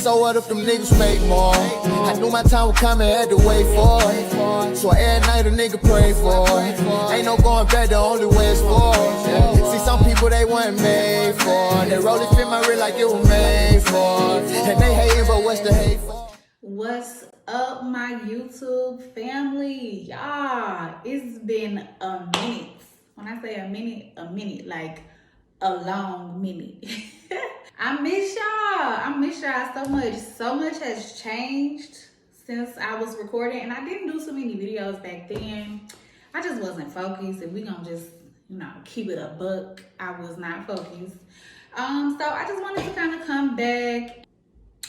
So what if them niggas make more? I knew my time would come and had to wait for it. So every night a nigga pray for it. Ain't no going back, the only way is forward. See, some people they weren't made for. They roll it fit my real like it was made for. And they hating, but what's the hate for? What's up, my YouTube family? Y'all, it's been a minute. When I say a minute, like a long minute. I miss y'all so much. So much has changed since I was recording, and I didn't do so many videos back then. I just wasn't focused, and we gonna just, keep it a buck. I was not focused. So I just wanted to kind of come back,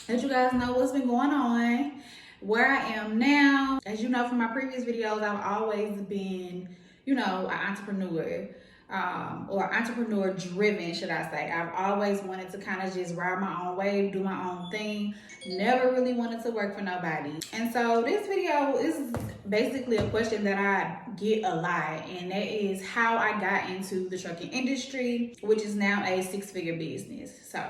let you guys know what's been going on, where I am now. As you know from my previous videos, I've always been, an entrepreneur. Or entrepreneur driven, should I say. I've always wanted to kind of just ride my own wave, do my own thing. Never really wanted to work for nobody. And so this video is basically a question that I get a lot, and that is how I got into the trucking industry, which is now a 6-figure business. So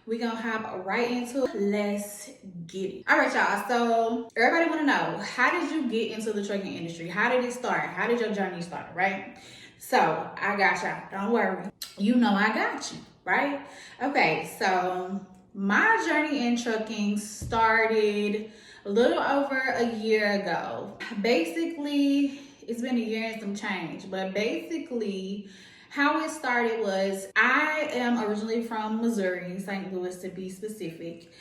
we're gonna hop right into it. Let's get it. All right, y'all. So everybody wanna know, how did you get into the trucking industry? How did it start? How did your journey start, right? So I got y'all, don't worry. I got you, right? Okay, so my journey in trucking started a little over a year ago. Basically, it's been a year and some change, but basically how it started was, I am originally from Missouri, St. Louis to be specific.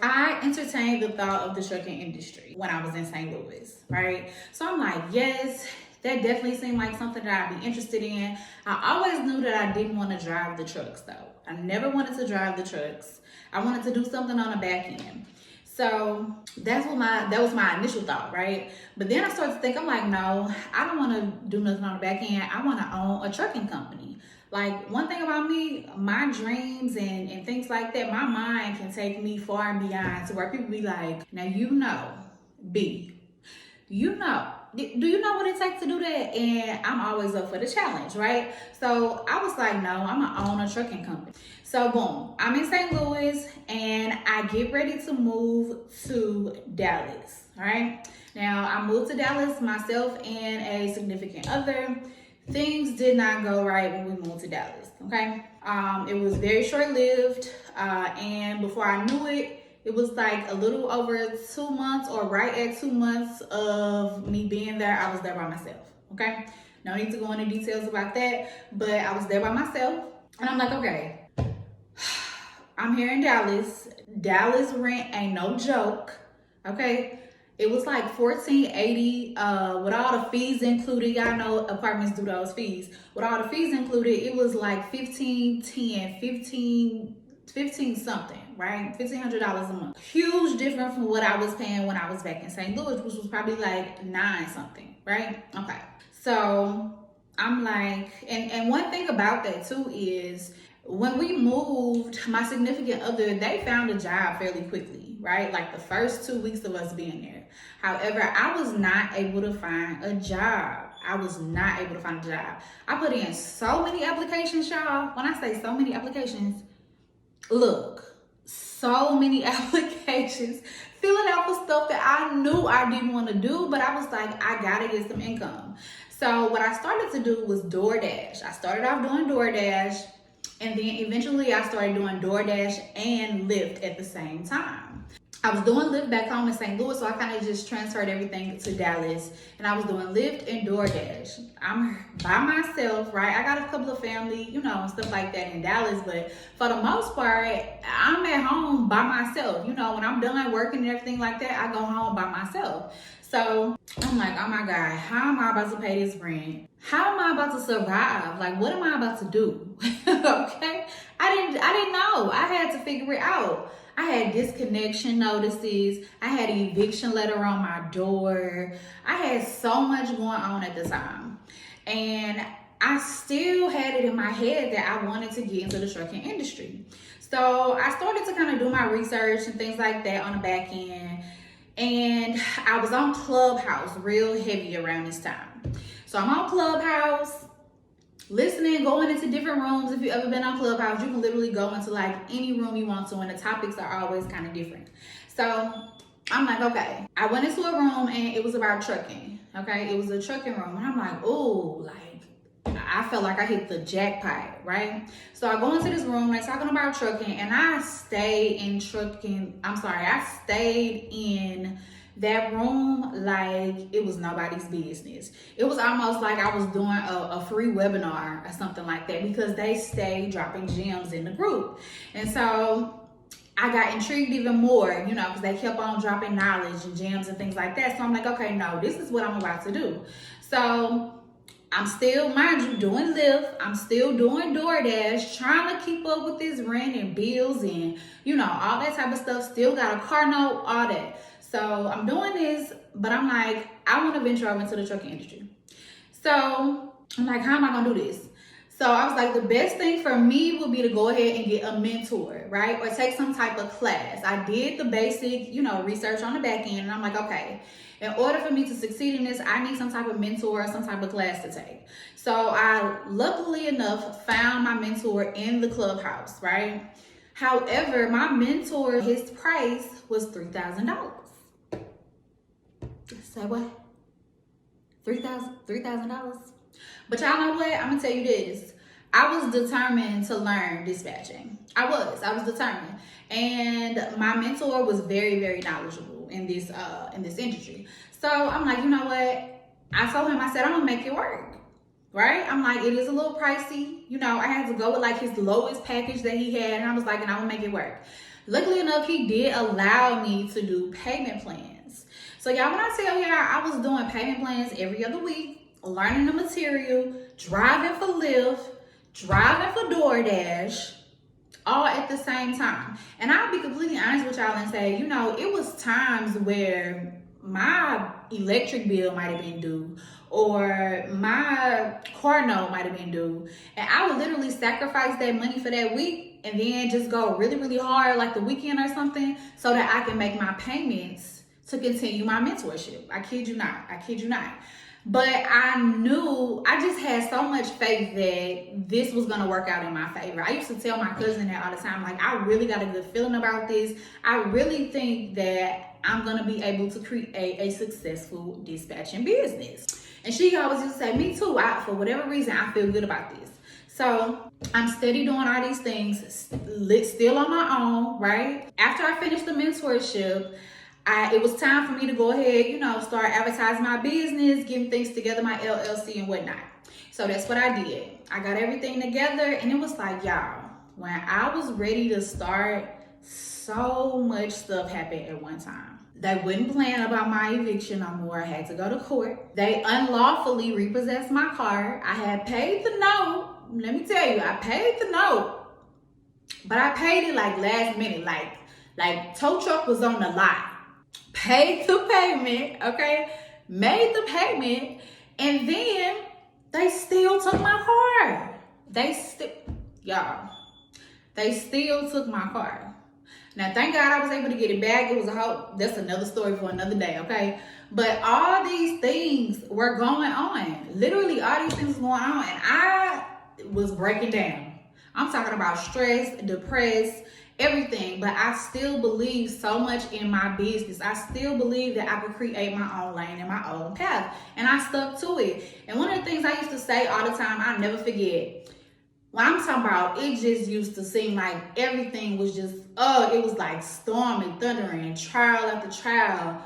I entertained the thought of the trucking industry when I was in St. Louis, right? So I'm like, yes, that definitely seemed like something that I'd be interested in. I always knew that I didn't want to drive the trucks though. I never wanted to drive the trucks. I wanted to do something on the back end. So that was my initial thought, right? But then I started to think, I'm like, no, I don't want to do nothing on the back end. I want to own a trucking company. Like, one thing about me, my dreams and things like that, my mind can take me far and beyond to where people be like, now B, do you know what it takes to do that? And I'm always up for the challenge, right? So I was like, no, I'm gonna own a trucking company. So boom, I'm in St. Louis and I get ready to move to Dallas, all right? Now I moved to Dallas, myself and a significant other. Things did not go right when we moved to Dallas, okay? It was very short-lived, and before I knew it, it was like a little over 2 months, or right at 2 months of me being there, I was there by myself, okay? No need to go into details about that, but I was there by myself. And I'm like, okay, I'm here in Dallas. Dallas rent ain't no joke, okay? It was like $1,480 with all the fees included. Y'all know apartments do those fees. With all the fees included, it was like $15 something, right? $1,500 a month. Huge difference from what I was paying when I was back in St. Louis, which was probably like $9 something, right? Okay. So I'm like, and one thing about that too is, when we moved, my significant other, they found a job fairly quickly, right? Like the first 2 weeks of us being there. However, I was not able to find a job. I put in so many applications, y'all. When I say so many applications, look, so many applications, filling out for stuff that I knew I didn't want to do, but I was like, I gotta get some income. So what I started to do was DoorDash. I started off doing DoorDash, and then eventually I started doing DoorDash and Lyft at the same time. I was doing Lyft back home in St. Louis, so I kind of just transferred everything to Dallas, and I was doing Lyft and DoorDash. I'm by myself, right? I got a couple of family, stuff like that in Dallas, but for the most part, I'm at home by myself. When I'm done working and everything like that, I go home by myself. So I'm like, oh my God, how am I about to pay this rent? How am I about to survive? Like, what am I about to do? Okay? I didn't know. I had to figure it out. I had disconnection notices. I had an eviction letter on my door. I had so much going on at the time. And I still had it in my head that I wanted to get into the trucking industry. So I started to kind of do my research and things like that on the back end. And I was on Clubhouse real heavy around this time. So I'm on Clubhouse. listening, going into different rooms. If you've ever been on Clubhouse, you can literally go into like any room you want to, and the topics are always kind of different. So I'm like, okay. I went into a room and it was about trucking. Okay, it was a trucking room, and I'm like, oh, like I felt like I hit the jackpot, right? So I go into this room, they're talking about trucking, and I stayed in that room like it was nobody's business. It was almost like I was doing a free webinar or something like that, because they stayed dropping gems in the group. And so I got intrigued even more, you know, because they kept on dropping knowledge and gems and things like that. So I'm like, okay, no, this is what I'm about to do. So I'm still, mind you, doing Lyft. I'm still doing DoorDash, trying to keep up with this rent and bills and, you know, all that type of stuff. Still got a car note, all that. So I'm doing this, but I'm like, I want to venture out into the trucking industry. So I'm like, how am I going to do this? So I was like, the best thing for me would be to go ahead and get a mentor, right? Or take some type of class. I did the basic, you know, research on the back end, and I'm like, okay, in order for me to succeed in this, I need some type of mentor or some type of class to take. So I, luckily enough, found my mentor in the Clubhouse, right? However, my mentor, his price was $3,000. Say what? $3,000? But y'all know what? I'm gonna tell you this. I was determined to learn dispatching. I was determined. And my mentor was very, very knowledgeable in this industry. So I'm like, you know what? I told him, I said, I'm gonna make it work. Right? I'm like, it is a little pricey. You know, I had to go with like his lowest package that he had. And I was like, and I'm gonna make it work. Luckily enough, he did allow me to do payment plans. So y'all, when I tell y'all, I was doing payment plans every other week, learning the material, driving for Lyft, driving for DoorDash, all at the same time. And I'll be completely honest with y'all and say, you know, it was times where my electric bill might have been due, or my car note might have been due, and I would literally sacrifice that money for that week and then just go really, really hard like the weekend or something, so that I can make my payments to continue my mentorship. I kid you not. But I knew, I just had so much faith that this was gonna work out in my favor. I used to tell my cousin that all the time, like, I really got a good feeling about this. I really think that I'm gonna be able to create a successful dispatching business. And she always used to say, me too, for whatever reason, I feel good about this. So I'm steady doing all these things, still on my own, right? After I finished the mentorship, it was time for me to go ahead, you know, start advertising my business, getting things together, my LLC and whatnot. So that's what I did. I got everything together, and it was like, y'all, when I was ready to start, so much stuff happened at one time. They wouldn't plan about my eviction no more. I had to go to court. They unlawfully repossessed my car. I had paid the note. Let me tell you, I paid the note, but I paid it like last minute, like tow truck was on the lot. Paid the payment, okay? Made the payment, and then they still took my car. They still took my car. Now, thank God I was able to get it back. It was that's another story for another day, okay? But all these things were going on. Literally, all these things were going on, and I was breaking down. I'm talking about stressed, depressed, everything, but I still believe so much in my business. I still believe that I could create my own lane and my own path, and I stuck to it. And one of the things I used to say all the time, I'll never forget, when I'm talking about, it just used to seem like everything was just, it was like storming, thundering, trial after trial.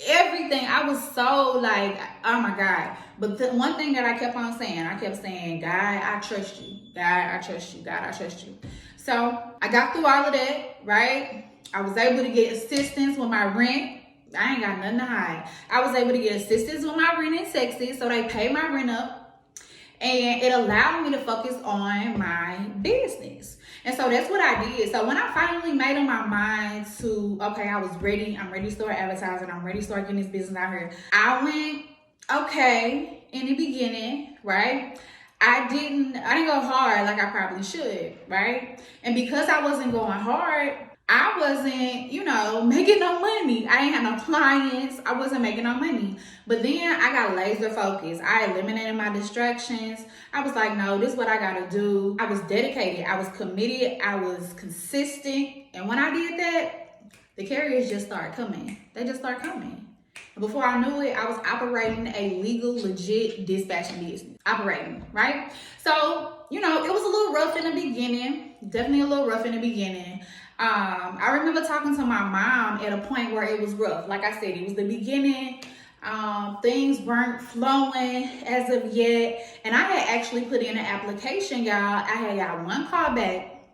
Everything, I was so like, oh my God. But the one thing that I kept on saying, God, I trust you. God, I trust you. God, I trust you. So I got through all of that, right? I was able to get assistance with my rent. I ain't got nothing to hide. I was able to get assistance with my rent in Texas, so they paid my rent up. And it allowed me to focus on my business. And so that's what I did. So when I finally made up my mind to, okay, I was ready. I'm ready to start advertising. I'm ready to start getting this business out here. I went, okay, in the beginning, right? I didn't go hard like I probably should, right? And because I wasn't going hard, I wasn't, making no money. I ain't had no clients. I wasn't making no money. But then I got laser focused. I eliminated my distractions. I was like, no, this is what I gotta do. I was dedicated. I was committed. I was consistent. And when I did that, the carriers just started coming. They just started coming. Before I knew it, I was operating a legal, legit dispatching business. Operating, right? So, it was a little rough in the beginning. Definitely a little rough in the beginning. I remember talking to my mom at a point where it was rough. Like I said, it was the beginning. Things weren't flowing as of yet. And I had actually put in an application, y'all. I had got one call back.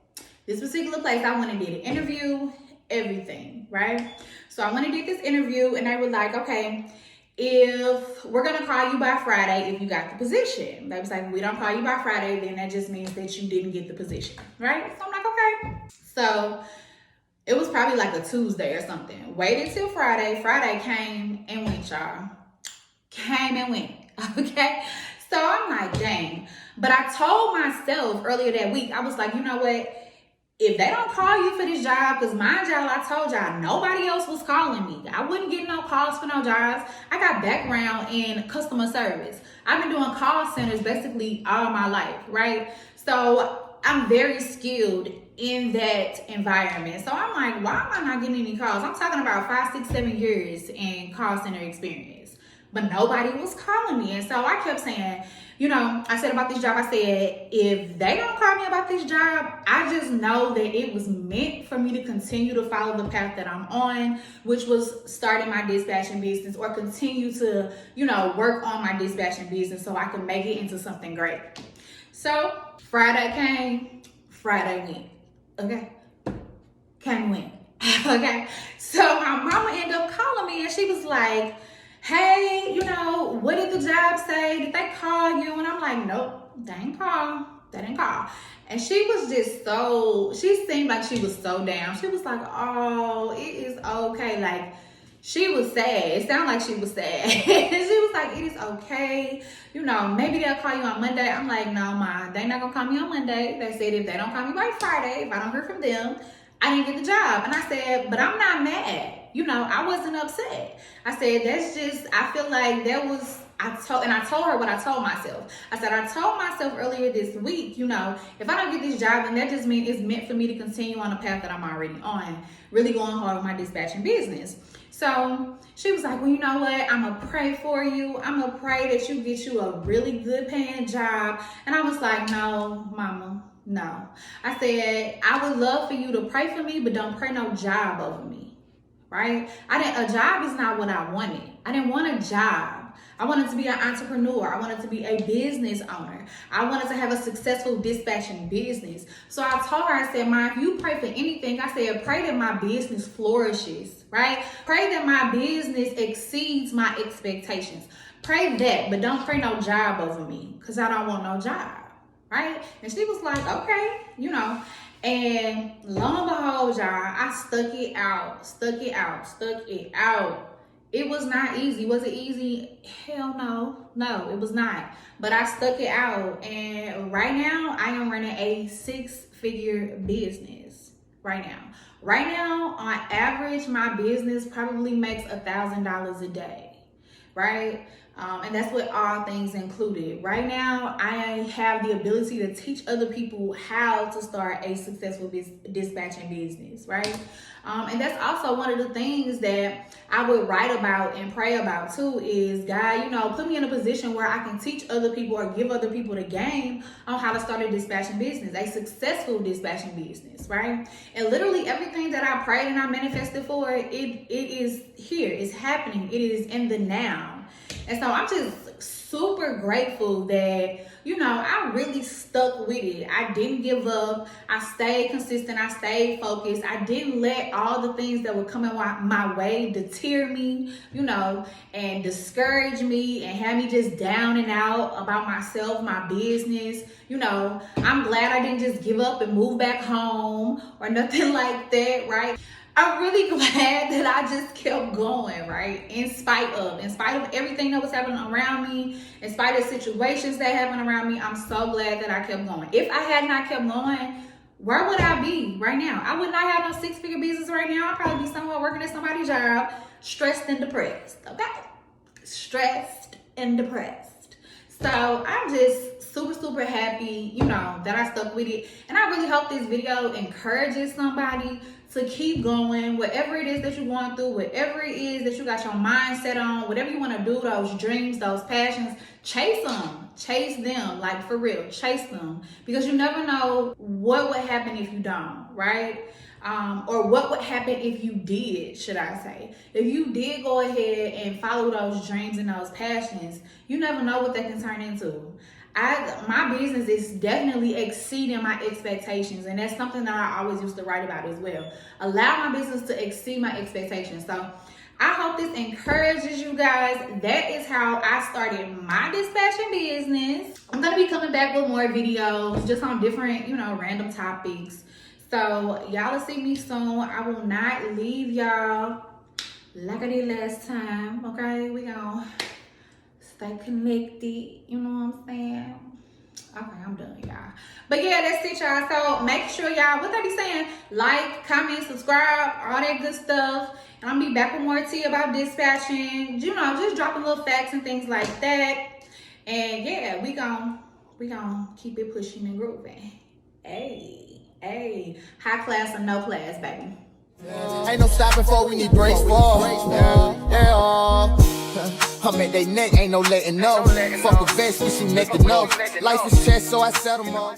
This particular place, I went and did an interview, everything, right? So I went and did this interview, and they were like, okay, if we're going to call you by Friday if you got the position. They was like, if we don't call you by Friday, then that just means that you didn't get the position, right? So I'm like, okay. So it was probably like a Tuesday or something. Waited till Friday. Friday came and went, y'all. Came and went, okay? So I'm like, dang. But I told myself earlier that week, I was like, you know what? If they don't call you for this job, because mind y'all, I told y'all, nobody else was calling me. I wouldn't get no calls for no jobs. I got background in customer service. I've been doing call centers basically all my life, right? So I'm very skilled in that environment. So I'm like, why am I not getting any calls? I'm talking about 5, 6, 7 years in call center experience. But nobody was calling me. And so I kept saying, I said about this job, I said, if they don't call me about this job, I just know that it was meant for me to continue to follow the path that I'm on, which was starting my dispatching business or continue to, work on my dispatching business so I can make it into something great. So Friday came, Friday went, okay? Came, went, okay? So my mama ended up calling me and she was like, hey, what did the job say? Did they call you? And I'm like, nope, they didn't call. They didn't call. And she was just she seemed like she was so down. She was like, oh, it is okay. Like, she was sad. It sounded like she was sad. She was like, it is okay. Maybe they'll call you on Monday. I'm like, no, ma, they not going to call me on Monday. They said if they don't call me by Friday, if I don't hear from them, I didn't get the job. And I said, but I'm not mad. I wasn't upset. I said, that's just, I feel like that was, I told her what I told myself. I said, I told myself earlier this week, if I don't get this job, then that just means it's meant for me to continue on the path that I'm already on, really going hard with my dispatching business. So she was like, well, you know what? I'm going to pray for you. I'm going to pray that you get you a really good paying job. And I was like, no, mama, no. I said, I would love for you to pray for me, but don't pray no job over me. Right? A job is not what I wanted. I didn't want a job. I wanted to be an entrepreneur. I wanted to be a business owner. I wanted to have a successful dispatching business. So I told her, I said, Ma, if you pray for anything, I said, pray that my business flourishes, right? Pray that my business exceeds my expectations. Pray that, but don't pray no job over me because I don't want no job, right? And she was like, okay, And lo and behold, y'all, I stuck it out. It was not easy. Was it easy? Hell no. No, it was not. But I stuck it out. And right now, I am running a 6-figure business. Right now, on average, my business probably makes $1,000 a day. Right? And that's with all things included. Right now, I have the ability to teach other people how to start a successful dispatching business, right? And that's also one of the things that I would write about and pray about too is, God, put me in a position where I can teach other people or give other people the game on how to start a dispatching business, a successful dispatching business, right? And literally everything that I prayed and I manifested for, it is here, it's happening, it is in the now. And so I'm just super grateful that, I really stuck with it. I didn't give up. I stayed consistent. I stayed focused. I didn't let all the things that were coming my way deter me, and discourage me and have me just down and out about myself, my business. I'm glad I didn't just give up and move back home or nothing like that, right? I'm really glad that I just kept going, right? In spite of everything that was happening around me, in spite of situations that happened around me, I'm so glad that I kept going. If I had not kept going, where would I be right now? I would not have no six-figure business right now. I'd probably be somewhere working at somebody's job, stressed and depressed, okay? Stressed and depressed. So I'm just super, super happy, you know, that I stuck with it. And I really hope this video encourages somebody to keep going, whatever it is that you're going through, whatever it is that you got your mindset on, whatever you want to do, those dreams, those passions, chase them, like for real, chase them, because you never know what would happen if you don't, right? Or what would happen if you did, should I say. If you did go ahead and follow those dreams and those passions, you never know what that can turn into. My business is definitely exceeding my expectations, and that's something that I always used to write about as well. Allow my business to exceed my expectations. So I hope this encourages you guys. That is how I started my dispatching business. I'm gonna be coming back with more videos just on different, you know, random topics. So y'all will see me soon. I will not leave y'all like I did last time, okay? We gonna stay connected, you know what I'm saying? Okay, I'm done, y'all. But yeah, that's it, y'all. So make sure y'all, what they be saying, like, comment, subscribe, all that good stuff. And I'll be back with more tea about dispatching, you know, just dropping little facts and things like that. And yeah, we gon' keep it pushing and grooving. Hey, high class or no class, baby. Ain't no stopping for we need breaks for. Yeah. I'm at they neck, ain't no letting know. Fuck a vest, we see neck to know. Life is chess, so I settle more.